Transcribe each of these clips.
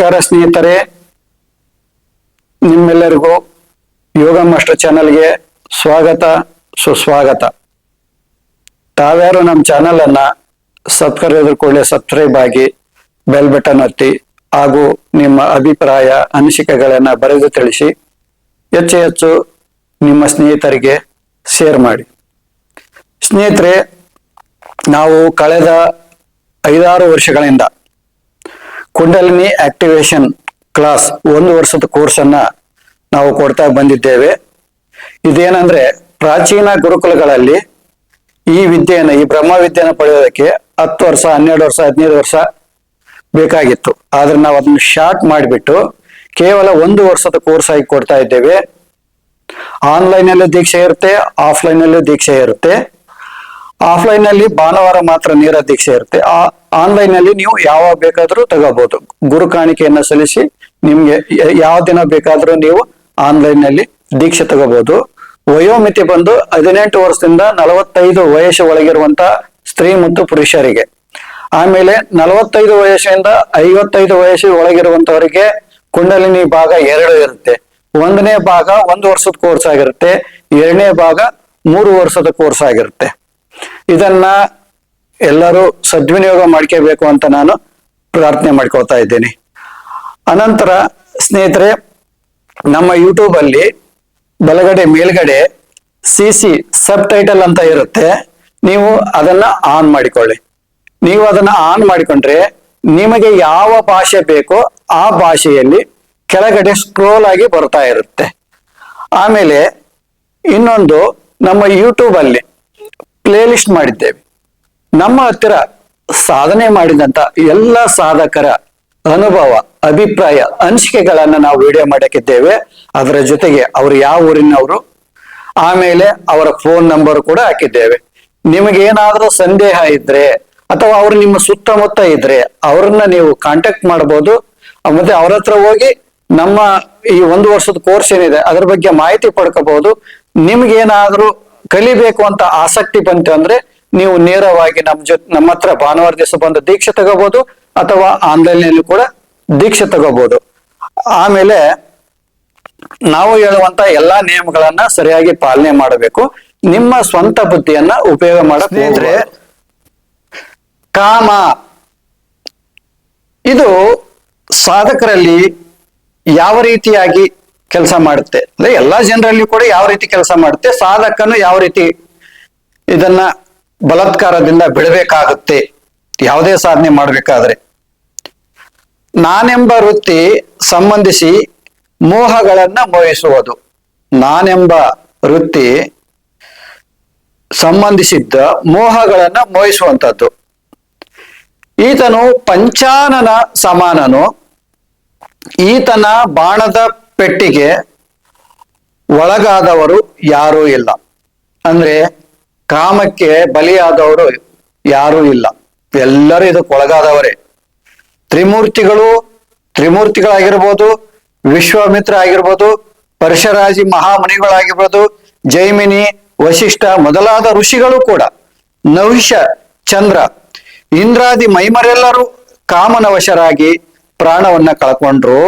ನಮಸ್ಕಾರ ಸ್ನೇಹಿತರೆ, ನಿಮ್ಮೆಲ್ಲರಿಗೂ ಯೋಗ ಮಾಸ್ಟರ್ ಚಾನಲ್ಗೆ ಸ್ವಾಗತ ಸುಸ್ವಾಗತ. ತಾವ್ಯಾರು ನಮ್ಮ ಚಾನಲ್ ಅನ್ನ ಸಬ್ಸ್ಕ್ರೈಬ್ ಆಗಿ ಬೆಲ್ ಬಟನ್ ಒತ್ತಿ ಹಾಗೂ ನಿಮ್ಮ ಅಭಿಪ್ರಾಯ ಅನಿಸಿಕೆಗಳನ್ನ ಬರೆದು ತಿಳಿಸಿ ಹೆಚ್ಚು ನಿಮ್ಮ ಸ್ನೇಹಿತರಿಗೆ ಶೇರ್ ಮಾಡಿ. ಸ್ನೇಹಿತರೆ, ನಾವು ಕಳೆದ 5-6 ವರ್ಷಗಳಿಂದ ಕುಂಡಲಿನಿ ಆಕ್ಟಿವೇಶನ್ ಕ್ಲಾಸ್ 1 ವರ್ಷದ ಕೋರ್ಸ್ ಅನ್ನ ನಾವು ಕೊಡ್ತಾ ಬಂದಿದ್ದೇವೆ. ಇದೇನಂದ್ರೆ, ಪ್ರಾಚೀನ ಗುರುಕುಲಗಳಲ್ಲಿ ಈ ವಿದ್ಯೆಯನ್ನು, ಈ ಬ್ರಹ್ಮ ವಿದ್ಯೆಯನ್ನು ಪಡೆಯೋದಕ್ಕೆ 10 ವರ್ಷ, 12 ವರ್ಷ, 15 ವರ್ಷ ಬೇಕಾಗಿತ್ತು. ಆದ್ರೆ ನಾವು ಅದನ್ನು ಶಾರ್ಟ್ ಮಾಡಿಬಿಟ್ಟು ಕೇವಲ 1 ವರ್ಷದ ಕೋರ್ಸ್ ಆಗಿ ಕೊಡ್ತಾ ಇದ್ದೇವೆ. ಆನ್ಲೈನ್ ಅಲ್ಲೂ ದೀಕ್ಷೆ ಇರುತ್ತೆ, ಆಫ್ಲೈನ್ ಅಲ್ಲೂ ದೀಕ್ಷೆ ಇರುತ್ತೆ. ಆಫ್ಲೈನ್ ಅಲ್ಲಿ ಭಾನುವಾರ ಮಾತ್ರ ನೇರ ದೀಕ್ಷೆ ಇರುತ್ತೆ. ಆನ್ಲೈನ್ ಅಲ್ಲಿ ನೀವು ಯಾವಾಗ ಬೇಕಾದ್ರೂ ತಗೋಬಹುದು. ಗುರು ಕಾಣಿಕೆಯನ್ನ ಸಲ್ಲಿಸಿ ನಿಮ್ಗೆ ಯಾವ ದಿನ ಬೇಕಾದ್ರೂ ನೀವು ಆನ್ಲೈನ್ ನಲ್ಲಿ ದೀಕ್ಷೆ ತಗೋಬಹುದು. ವಯೋಮಿತಿ ಬಂದು 18 ವರ್ಷದಿಂದ 45 ವಯಸ್ಸು ಒಳಗಿರುವಂತ ಸ್ತ್ರೀ ಮತ್ತು ಪುರುಷರಿಗೆ. ಆಮೇಲೆ 45 ವಯಸ್ಸಿಂದ 55 ವಯಸ್ಸು ಒಳಗಿರುವಂತವರಿಗೆ ಕುಂಡಲಿನಿ ಭಾಗ 2 ಇರುತ್ತೆ. 1ನೇ ಭಾಗ 1 ವರ್ಷದ ಕೋರ್ಸ್ ಆಗಿರುತ್ತೆ, 2ನೇ ಭಾಗ 3 ವರ್ಷದ ಕೋರ್ಸ್ ಆಗಿರುತ್ತೆ. ಇದನ್ನ ಎಲ್ಲರೂ ಸದ್ವಿನಿಯೋಗ ಮಾಡ್ಕೋಬೇಕು ಅಂತ ನಾನು ಪ್ರಾರ್ಥನೆ ಮಾಡ್ಕೊಳ್ತಾ ಇದ್ದೇನೆ. ಅನಂತರ ಸ್ನೇಹಿತರೆ, ನಮ್ಮ ಯೂಟ್ಯೂಬ್ ಅಲ್ಲಿ ಬಲಗಡೆ ಮೇಲ್ಗಡೆ CC ಸಬ್ ಟೈಟಲ್ ಅಂತ ಇರುತ್ತೆ. ನೀವು ಅದನ್ನ ಆನ್ ಮಾಡಿಕೊಳ್ಳಿ. ನೀವು ಅದನ್ನ ಆನ್ ಮಾಡಿಕೊಂಡ್ರೆ ನಿಮಗೆ ಯಾವ ಭಾಷೆ ಬೇಕೋ ಆ ಭಾಷೆಯಲ್ಲಿ ಕೆಳಗಡೆ ಸ್ಕ್ರೋಲ್ ಆಗಿ ಬರ್ತಾ ಇರುತ್ತೆ. ಆಮೇಲೆ ಇನ್ನೊಂದು, ನಮ್ಮ ಯೂಟ್ಯೂಬ್ ಅಲ್ಲಿ ಪ್ಲೇ ಲಿಸ್ಟ್ ಮಾಡಿದ್ದೇವೆ. ನಮ್ಮ ಹತ್ತಿರ ಸಾಧನೆ ಮಾಡಿದಂತ ಎಲ್ಲ ಸಾಧಕರ ಅನುಭವ, ಅಭಿಪ್ರಾಯ, ಅನಿಸಿಕೆಗಳನ್ನ ನಾವು ವಿಡಿಯೋ ಮಾಡಕ್ಕಿದ್ದೇವೆ. ಅದರ ಜೊತೆಗೆ ಅವರು ಯಾವ ಊರಿನವರು, ಆಮೇಲೆ ಅವರ ಫೋನ್ ನಂಬರ್ ಕೂಡ ಹಾಕಿದ್ದೇವೆ. ನಿಮಗೇನಾದ್ರೂ ಸಂದೇಹ ಇದ್ರೆ ಅಥವಾ ಅವರು ನಿಮ್ಮ ಸುತ್ತಮುತ್ತ ಇದ್ರೆ ಅವ್ರನ್ನ ನೀವು ಕಾಂಟ್ಯಾಕ್ಟ್ ಮಾಡಬಹುದು. ಮತ್ತೆ ಅವ್ರ ಹತ್ರ ಹೋಗಿ ನಮ್ಮ ಈ 1 ವರ್ಷದ ಕೋರ್ಸ್ ಏನಿದೆ ಅದ್ರ ಬಗ್ಗೆ ಮಾಹಿತಿ ಪಡ್ಕೋಬಹುದು. ನಿಮ್ಗೇನಾದ್ರೂ ಕಲಿಬೇಕು ಅಂತ ಆಸಕ್ತಿ ಬಂತು ಅಂದ್ರೆ ನೀವು ನೇರವಾಗಿ ನಮ್ಮ ಹತ್ರ ಭಾನುವಾರ ದಿವಸ ಬಂದು ದೀಕ್ಷೆ ತಗೋಬಹುದು, ಅಥವಾ ಆನ್ಲೈನ್ ನಲ್ಲಿ ಕೂಡ ದೀಕ್ಷೆ ತಗೋಬಹುದು. ಆಮೇಲೆ ನಾವು ಹೇಳುವಂತ ಎಲ್ಲಾ ನಿಯಮಗಳನ್ನ ಸರಿಯಾಗಿ ಪಾಲನೆ ಮಾಡಬೇಕು. ನಿಮ್ಮ ಸ್ವಂತ ಬುದ್ಧಿಯನ್ನ ಉಪಯೋಗ ಮಾಡಕ್ಕೆ ಕಾಮ ಇದು ಸಾಧಕರಲ್ಲಿ ಯಾವ ರೀತಿಯಾಗಿ ಕೆಲಸ ಮಾಡುತ್ತೆ ಅಂದ್ರೆ ಎಲ್ಲಾ ಜನರಲ್ಲಿ ಕೂಡ ಯಾವ ರೀತಿ ಕೆಲಸ ಮಾಡುತ್ತೆ, ಸಾಧಕನು ಯಾವ ರೀತಿ ಇದನ್ನ ಬಲಾತ್ಕಾರದಿಂದ ಬಿಡಬೇಕಾಗುತ್ತೆ ಯಾವುದೇ ಸಾಧನೆ ಮಾಡ್ಬೇಕಾದ್ರೆ. ನಾನೆಂಬ ವೃತ್ತಿ ಸಂಬಂಧಿಸಿ ಮೋಹಗಳನ್ನ ಮೋಹಿಸುವುದು. ನಾನೆಂಬ ವೃತ್ತಿ ಸಂಬಂಧಿಸಿದ್ದ ಮೋಹಗಳನ್ನ ಮೋಹಿಸುವಂಥದ್ದು. ಈತನು ಪಂಚಾನನ ಸಮಾನನು, ಈತನ ಬಾಣದ ಪೆಟ್ಟಿಗೆ ಒಳಗಾದವರು ಯಾರೂ ಇಲ್ಲ. ಅಂದ್ರೆ ಕಾಮಕ್ಕೆ ಬಲಿಯಾದವರು ಯಾರೂ ಇಲ್ಲ, ಎಲ್ಲರೂ ಇದಕ್ಕೆ ಒಳಗಾದವರೇ. ತ್ರಿಮೂರ್ತಿಗಳಾಗಿರ್ಬೋದು, ವಿಶ್ವಾಮಿತ್ರ ಆಗಿರ್ಬೋದು, ಪರಶರಾಜಿ ಮಹಾಮುನಿಗಳಾಗಿರ್ಬೋದು, ಜೈಮಿನಿ, ವಶಿಷ್ಠ ಮೊದಲಾದ ಋಷಿಗಳು ಕೂಡ, ನಹುಷ, ಚಂದ್ರ, ಇಂದ್ರಾದಿ ಮೈಮರೆಲ್ಲರೂ ಕಾಮನ ವಶರಾಗಿ ಪ್ರಾಣವನ್ನ ಕಳ್ಕೊಂಡ್ರು.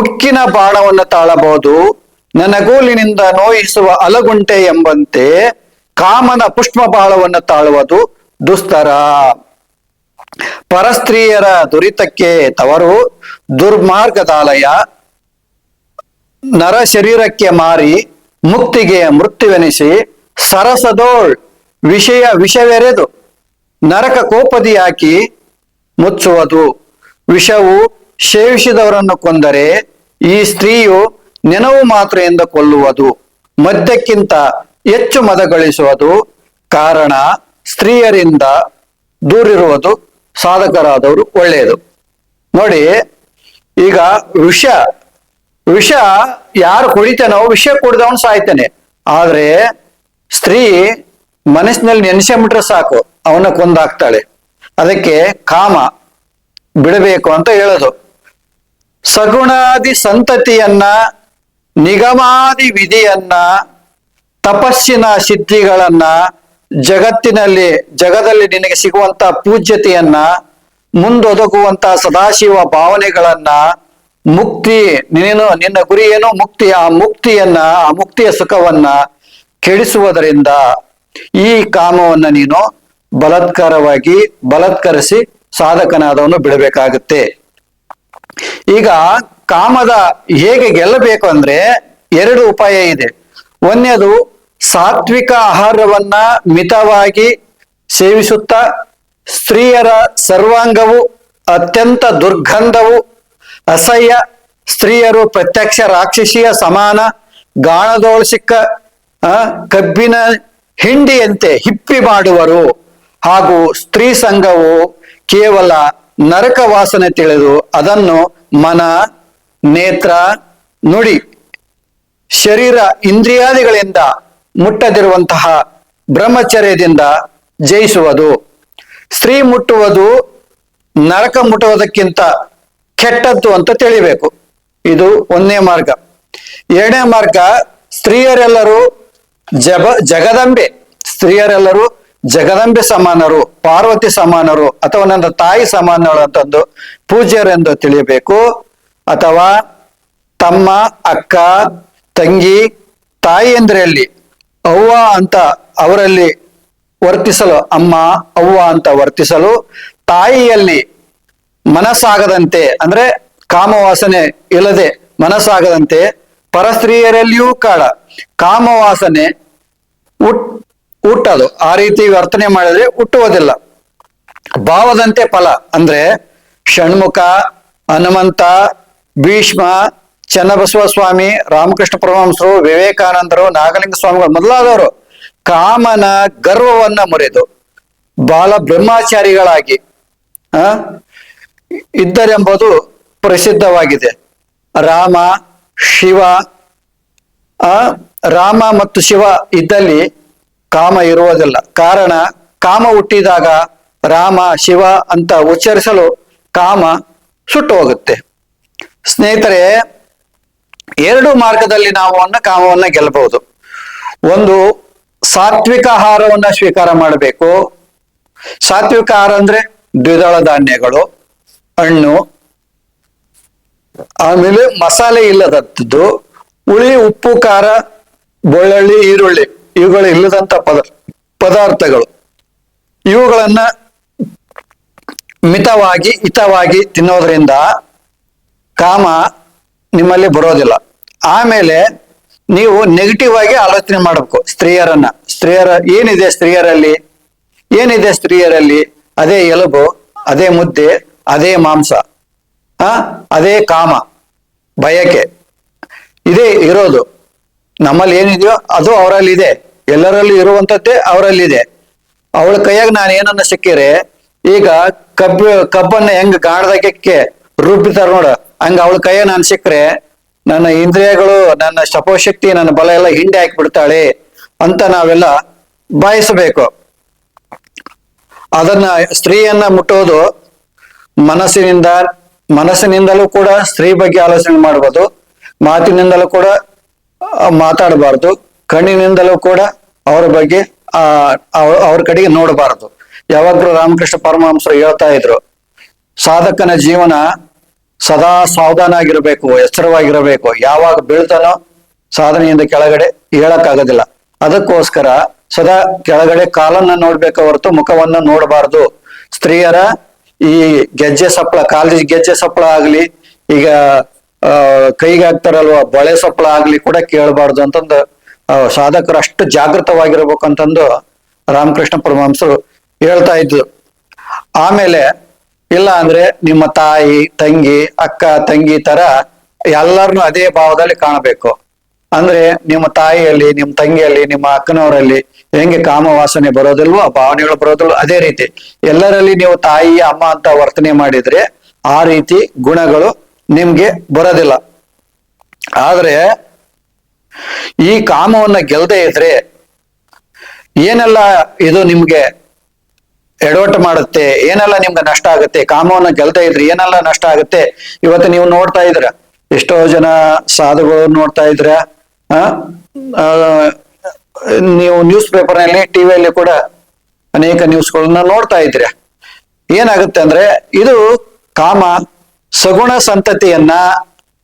ಉಕ್ಕಿನ ಬಾಣವನ್ನು ತಾಳಬಹುದು, ನನಗೂಲಿನಿಂದ ನೋಯಿಸುವ ಅಲಗುಂಟೆ ಎಂಬಂತೆ ಕಾಮನ ಪುಷ್ಪ ಬಾಳವನ್ನು ತಾಳುವುದು ದುಸ್ತರ. ಪರಸ್ತ್ರೀಯರ ದುರಿತಕ್ಕೆ ತವರು ದುರ್ಮಾರ್ಗದಾಲಯ. ನರ ಶರೀರಕ್ಕೆ ಮಾರಿ ಮುಕ್ತಿಗೆ ಮೃತ್ಯುವೆನಿಸಿ ಸರಸದೋಳ್ ವಿಷವೆರೆದು ನರಕ ಕೋಪದಿ ಹಾಕಿ ಮುಚ್ಚುವುದು. ವಿಷವು ಸೇವಿಸಿದವರನ್ನು ಕೊಂದರೆ ಈ ಸ್ತ್ರೀಯು ನೆನವು ಮಾತ್ರೆಯಿಂದ ಕೊಲ್ಲುವುದು. ಮದ್ಯಕ್ಕಿಂತ ಹೆಚ್ಚು ಮದ ಗಳಿಸುವುದು. ಕಾರಣ ಸ್ತ್ರೀಯರಿಂದ ದೂರಿರುವುದು ಸಾಧಕರಾದವರು ಒಳ್ಳೆಯದು. ನೋಡಿ, ಈಗ ವಿಷ ಯಾರು ಕುಡಿತಾನೋ ವಿಷ ಕುಡಿದವನು ಸಾಯ್ತಾನೆ. ಆದ್ರೆ ಸ್ತ್ರೀ ಮನಸ್ಸಿನಲ್ಲಿ ನೆನೆಸಿಬಿಟ್ರೆ ಸಾಕು, ಅವನ ಕೊಂದಾಕ್ತಾಳೆ. ಅದಕ್ಕೆ ಕಾಮ ಬಿಡಬೇಕು ಅಂತ ಹೇಳೋದು. ಸಗುಣಾದಿ ಸಂತತಿಯನ್ನ, ನಿಗಮಾದಿ ವಿಧಿಯನ್ನ, ತಪಸ್ಸಿನ ಸಿದ್ಧಿಗಳನ್ನ, ಜಗದಲ್ಲಿ ನಿನಗೆ ಸಿಗುವಂತ ಪೂಜ್ಯತೆಯನ್ನ, ಮುಂದೊದಗುವಂತ ಸದಾಶಿವ ಭಾವನೆಗಳನ್ನ ಮುಕ್ತಿ, ನಿನ್ನ ಗುರಿ ಏನು ಮುಕ್ತಿ, ಆ ಮುಕ್ತಿಯ ಸುಖವನ್ನ ಕೆಡಿಸುವುದರಿಂದ ಈ ಕಾಮವನ್ನ ನೀನು ಬಲತ್ಕರಿಸಿ ಸಾಧಕನಾದವನು ಬಿಡಬೇಕಾಗುತ್ತೆ. ಈಗ ಕಾಮದ ಹೇಗೆ ಗೆಲ್ಲಬೇಕು ಅಂದ್ರೆ 2 ಉಪಾಯ ಇದೆ. ಒಂದನೇದು ಸಾತ್ವಿಕ ಆಹಾರವನ್ನ ಮಿತವಾಗಿ ಸೇವಿಸುತ್ತಾ ಸ್ತ್ರೀಯರ ಸರ್ವಾಂಗವು ಅತ್ಯಂತ ದುರ್ಗಂಧವು ಅಸಹ್ಯ, ಸ್ತ್ರೀಯರು ಪ್ರತ್ಯಕ್ಷ ರಾಕ್ಷಸಿಯ ಸಮಾನ, ಗಾಣದೋಳು ಸಿಕ್ಕ ಕಬ್ಬಿನ ಹಿಂಡಿಯಂತೆ ಹಿಪ್ಪಿ ಮಾಡುವರು, ಹಾಗೂ ಸ್ತ್ರೀ ಸಂಘವು ಕೇವಲ ನರಕ ವಾಸನೆ ತಿಳಿದು ಅದನ್ನು ಮನ, ನೇತ್ರ, ನುಡಿ, ಶರೀರ ಇಂದ್ರಿಯಾದಿಗಳಿಂದ ಮುಟ್ಟದಿರುವಂತಹ ಬ್ರಹ್ಮಚರ್ಯದಿಂದ ಜಯಿಸುವುದು. ಸ್ತ್ರೀ ಮುಟ್ಟುವುದು ನರಕ ಮುಟ್ಟುವುದಕ್ಕಿಂತ ಕೆಟ್ಟದ್ದು ಅಂತ ತಿಳಿಬೇಕು. ಇದು 1ನೇ ಮಾರ್ಗ. 2ನೇ ಮಾರ್ಗ, ಸ್ತ್ರೀಯರೆಲ್ಲರೂ ಜಗದಂಬೆ ಸಮಾನರು, ಪಾರ್ವತಿ ಸಮಾನರು, ಅಥವಾ ನನ್ನ ತಾಯಿ ಸಮಾನರು ಅಂತಂದು ಪೂಜ್ಯರೆಂದು ತಿಳಿಯಬೇಕು. ಅಥವಾ ತಮ್ಮ, ಅಕ್ಕ, ತಂಗಿ, ತಾಯಿಯಂದ್ರಲ್ಲಿ ಅವ್ವ ಅಂತ ಅವರಲ್ಲಿ ವರ್ತಿಸಲು, ಅಮ್ಮ ಅವ್ವ ಅಂತ ವರ್ತಿಸಲು, ತಾಯಿಯಲ್ಲಿ ಮನಸ್ಸಾಗದಂತೆ ಅಂದ್ರೆ ಕಾಮವಾಸನೆ ಇಲ್ಲದೆ ಮನಸ್ಸಾಗದಂತೆ ಪರಸ್ತ್ರೀಯರಲ್ಲಿಯೂ ಕಾಮವಾಸನೆ ಹುಟ್ಟದು. ಆ ರೀತಿ ವರ್ತನೆ ಮಾಡಿದ್ರೆ ಹುಟ್ಟುವುದಿಲ್ಲ. ಭಾವದಂತೆ ಫಲ ಅಂದ್ರೆ ಷಣ್ಮುಖ, ಹನುಮಂತ, ಭೀಷ್ಮ, ಚನ್ನಬಸವ ಸ್ವಾಮಿ, ರಾಮಕೃಷ್ಣ ಪರಮಹಂಸರು, ವಿವೇಕಾನಂದರು, ನಾಗಲಿಂಗ ಸ್ವಾಮಿಗಳು ಮೊದಲಾದವರು ಕಾಮನ ಗರ್ವವನ್ನ ಮುರಿದು ಬಾಲ ಬ್ರಹ್ಮಚಾರಿಗಳಾಗಿ ಇದ್ದರೆಂಬುದು ಪ್ರಸಿದ್ಧವಾಗಿದೆ. ರಾಮ ಮತ್ತು ಶಿವ ಇದ್ದಲ್ಲಿ ಕಾಮ ಇರುವುದಿಲ್ಲ. ಕಾರಣ ಕಾಮ ಹುಟ್ಟಿದಾಗ ರಾಮ ಶಿವ ಅಂತ ಉಚ್ಚರಿಸಲು ಕಾಮ ಸುಟ್ಟು ಹೋಗುತ್ತೆ. ಸ್ನೇಹಿತರೆ, 2 ಮಾರ್ಗದಲ್ಲಿ ನಾವು ಕಾಮವನ್ನ ಗೆಲ್ಲಬಹುದು. ಒಂದು, ಸಾತ್ವಿಕ ಆಹಾರವನ್ನ ಸ್ವೀಕಾರ ಮಾಡಬೇಕು. ಸಾತ್ವಿಕ ಆಹಾರ ಅಂದ್ರೆ ದ್ವಿದಳ ಧಾನ್ಯಗಳು, ಹಣ್ಣು, ಆಮೇಲೆ ಮಸಾಲೆ ಇಲ್ಲದದ್ದು, ಹುಳಿ, ಉಪ್ಪು, ಖಾರ, ಬೆಳ್ಳುಳ್ಳಿ, ಈರುಳ್ಳಿ ಇವುಗಳು ಇಲ್ಲದಂತ ಪದಾರ್ಥಗಳು. ಇವುಗಳನ್ನ ಹಿತವಾಗಿ ತಿನ್ನೋದ್ರಿಂದ ಕಾಮ ನಿಮ್ಮಲ್ಲಿ ಬರೋದಿಲ್ಲ. ಆಮೇಲೆ ನೀವು ನೆಗೆಟಿವ್ ಆಗಿ ಆಲೋಚನೆ ಮಾಡಬೇಕು. ಸ್ತ್ರೀಯರ ಏನಿದೆ ಸ್ತ್ರೀಯರಲ್ಲಿ ಅದೇ ಎಲುಬು, ಅದೇ ಮುದ್ದೆ, ಅದೇ ಮಾಂಸ, ಅದೇ ಕಾಮ ಬಯಕೆ ಇದೇ ಇರೋದು. ನಮ್ಮಲ್ಲಿ ಏನಿದೆಯೋ ಅದು ಅವರಲ್ಲಿದೆ, ಎಲ್ಲರಲ್ಲಿ ಇರುವಂತದ್ದೇ ಅವರಲ್ಲಿದೆ. ಅವಳ ಕೈಯಾಗ ನಾನು ಏನನ್ನ ಸಿಕ್ಕಿರೆ, ಈಗ ಕಬ್ಬನ್ನ ಹೆಂಗ್ ಗಾಣದಕ್ಕೆ ರುಬ್ಬಿತಾರ ನೋಡ, ಹಂಗ ಅವಳ ಕೈಯ ನಾನು ಸಿಕ್ಕರೆ ನನ್ನ ಇಂದ್ರಿಯಗಳು, ನನ್ನ ತಪೋಶಕ್ತಿ, ನನ್ನ ಬಲ ಎಲ್ಲ ಹಿಂಡೆ ಹಾಕಿಬಿಡ್ತಾಳೆ ಅಂತ ನಾವೆಲ್ಲ ಬಯಸಬೇಕು. ಅದನ್ನ ಸ್ತ್ರೀಯನ್ನ ಮುಟ್ಟೋದು ಮನಸ್ಸಿನಿಂದಲೂ ಕೂಡ ಸ್ತ್ರೀ ಬಗ್ಗೆ ಆಲೋಚನೆ ಮಾಡ್ಬೋದು, ಮಾತಿನಿಂದಲೂ ಕೂಡ ಮಾತಾಡಬಾರ್ದು, ಕಣ್ಣಿನಿಂದಲೂ ಕೂಡ ಅವರ ಬಗ್ಗೆ ಅವ್ರ ಕಡೆಗೆ ನೋಡಬಾರದು. ಯಾವಾಗ್ಲೂ ರಾಮಕೃಷ್ಣ ಪರಮಹಂಸರು ಹೇಳ್ತಾ ಇದ್ರು, ಸಾಧಕನ ಜೀವನ ಸದಾ ಸಾವಧಾನ ಆಗಿರ್ಬೇಕು, ಎಚ್ಚರವಾಗಿರಬೇಕು. ಯಾವಾಗ ಬೀಳ್ತಾನೋ ಸಾಧನೆಯಿಂದ ಕೆಳಗಡೆ ಹೇಳಕ್ಕಾಗೋದಿಲ್ಲ. ಅದಕ್ಕೋಸ್ಕರ ಸದಾ ಕೆಳಗಡೆ ಕಾಲನ್ನ ನೋಡ್ಬೇಕ ಹೊರತು ಮುಖವನ್ನ ನೋಡಬಾರ್ದು. ಸ್ತ್ರೀಯರ ಈ ಗೆಜ್ಜೆ ಸಪ್ಪಳ, ಕಾಲಿಗೆ ಗೆಜ್ಜೆ ಸಪ್ಪಳ ಆಗ್ಲಿ, ಈಗ ಕೈಗೆ ಹಾಕ್ತಾರಲ್ವ ಬಳೆ ಸಪ್ಪಳ ಆಗ್ಲಿ ಕೂಡ ಕೇಳಬಾರ್ದು ಅಂತಂದು ಸಾಧಕರು ಅಷ್ಟು ಜಾಗೃತವಾಗಿರ್ಬೇಕಂತಂದು ರಾಮಕೃಷ್ಣ ಪರಮಹಂಸರು ಹೇಳ್ತಾ ಇದ್ರು. ಆಮೇಲೆ ಇಲ್ಲ ಅಂದ್ರೆ ನಿಮ್ಮ ತಾಯಿ, ತಂಗಿ, ಅಕ್ಕ, ತಂಗಿ ತರ ಎಲ್ಲರನ್ನು ಅದೇ ಭಾವದಲ್ಲಿ ಕಾಣಬೇಕು. ಅಂದ್ರೆ ನಿಮ್ಮ ತಾಯಿಯಲ್ಲಿ, ನಿಮ್ಮ ತಂಗಿಯಲ್ಲಿ, ನಿಮ್ಮ ಅಕ್ಕನವರಲ್ಲಿ ಹೆಂಗೆ ಕಾಮವಾಸನೆ ಬರೋದಿಲ್ವೋ, ಭಾವನೆಗಳು ಬರೋದಿಲ್ವೋ, ಅದೇ ರೀತಿ ಎಲ್ಲರಲ್ಲಿ ನೀವು ತಾಯಿ, ಅಮ್ಮ ಅಂತ ವರ್ತನೆ ಮಾಡಿದ್ರೆ ಆ ರೀತಿ ಗುಣಗಳು ನಿಮ್ಗೆ ಬರೋದಿಲ್ಲ. ಆದ್ರೆ ಈ ಕಾಮವನ್ನ ಗೆಲ್ಲದೆ ಇದ್ರೆ ಏನೆಲ್ಲ ಇದು ನಿಮ್ಗೆ ಎಡವಟ್ಟು ಮಾಡುತ್ತೆ, ಏನೆಲ್ಲ ನಿಮ್ಗೆ ನಷ್ಟ ಆಗುತ್ತೆ. ಕಾಮವನ್ನ ಗೆಲ್ತಾ ಇದ್ರಿ ಏನೆಲ್ಲ ನಷ್ಟ ಆಗುತ್ತೆ. ಇವತ್ತು ನೀವು ನೋಡ್ತಾ ಇದ್ರ, ಎಷ್ಟೋ ಜನ ಸಾಧುಗಳು ನೋಡ್ತಾ ಇದ್ರ, ನೀವು ನ್ಯೂಸ್ ಪೇಪರ್ನಲ್ಲಿ, ಟಿವಿಯಲ್ಲಿ ಕೂಡ ಅನೇಕ ನ್ಯೂಸ್ಗಳನ್ನ ನೋಡ್ತಾ ಇದ್ರ. ಏನಾಗುತ್ತೆ ಅಂದ್ರೆ ಇದು ಕಾಮ ಸಗುಣ ಸಂತತಿಯನ್ನ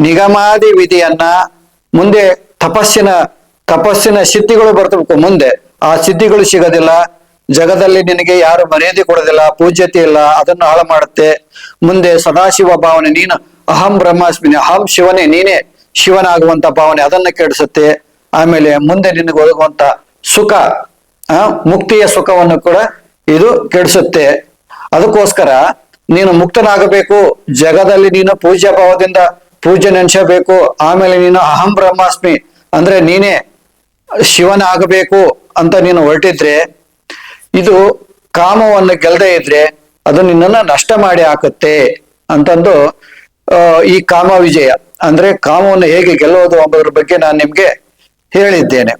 ನಿಗಮಾದಿ ವಿಧಿಯನ್ನ ಮುಂದೆ ತಪಸ್ಸಿನ ಸಿದ್ಧಿಗಳು ಬರ್ತಬೇಕು. ಮುಂದೆ ಆ ಸಿದ್ಧಿಗಳು ಸಿಗೋದಿಲ್ಲ. ಜಗದಲ್ಲಿ ನಿನಗೆ ಯಾರು ಮರ್ಯಾದೆ ಕೊಡೋದಿಲ್ಲ, ಪೂಜ್ಯತೆ ಇಲ್ಲ, ಅದನ್ನು ಹಾಳು ಮಾಡುತ್ತೆ. ಮುಂದೆ ಸದಾಶಿವ ಭಾವನೆ, ನೀನು ಅಹಂ ಬ್ರಹ್ಮಾಸ್ಮಿನಿ, ಅಹಂ ಶಿವನೇ, ನೀನೇ ಶಿವನಾಗುವಂತ ಭಾವನೆ, ಅದನ್ನ ಕೆಡಿಸುತ್ತೆ. ಆಮೇಲೆ ಮುಂದೆ ನಿನಗೆ ಒದಗುವಂತ ಸುಖ, ಮುಕ್ತಿಯ ಸುಖವನ್ನು ಕೂಡ ಇದು ಕೆಡಿಸುತ್ತೆ. ಅದಕ್ಕೋಸ್ಕರ ನೀನು ಮುಕ್ತನಾಗಬೇಕು, ಜಗದಲ್ಲಿ ನೀನು ಪೂಜ್ಯ ಭಾವದಿಂದ ಪೂಜ್ಯ ನೆನೆಸಬೇಕು. ಆಮೇಲೆ ನೀನು ಅಹಂ ಬ್ರಹ್ಮಾಸ್ಮಿ ಅಂದ್ರೆ ನೀನೇ ಶಿವನ ಆಗಬೇಕು ಅಂತ ನೀನು ಹೊರಟಿದ್ರೆ, ಇದು ಕಾಮವನ್ನು ಗೆಲ್ಲದೆ ಇದ್ರೆ ಅದು ನಿನ್ನನ್ನ ನಷ್ಟ ಮಾಡಿ ಹಾಕುತ್ತೆ ಅಂತಂದು ಈ ಕಾಮ ವಿಜಯ ಅಂದ್ರೆ ಕಾಮವನ್ನು ಹೇಗೆ ಗೆಲ್ಲೋದು ಎಂಬುದರ ಬಗ್ಗೆ ನಾನು ನಿಮ್ಗೆ ಹೇಳಿದ್ದೇನೆ.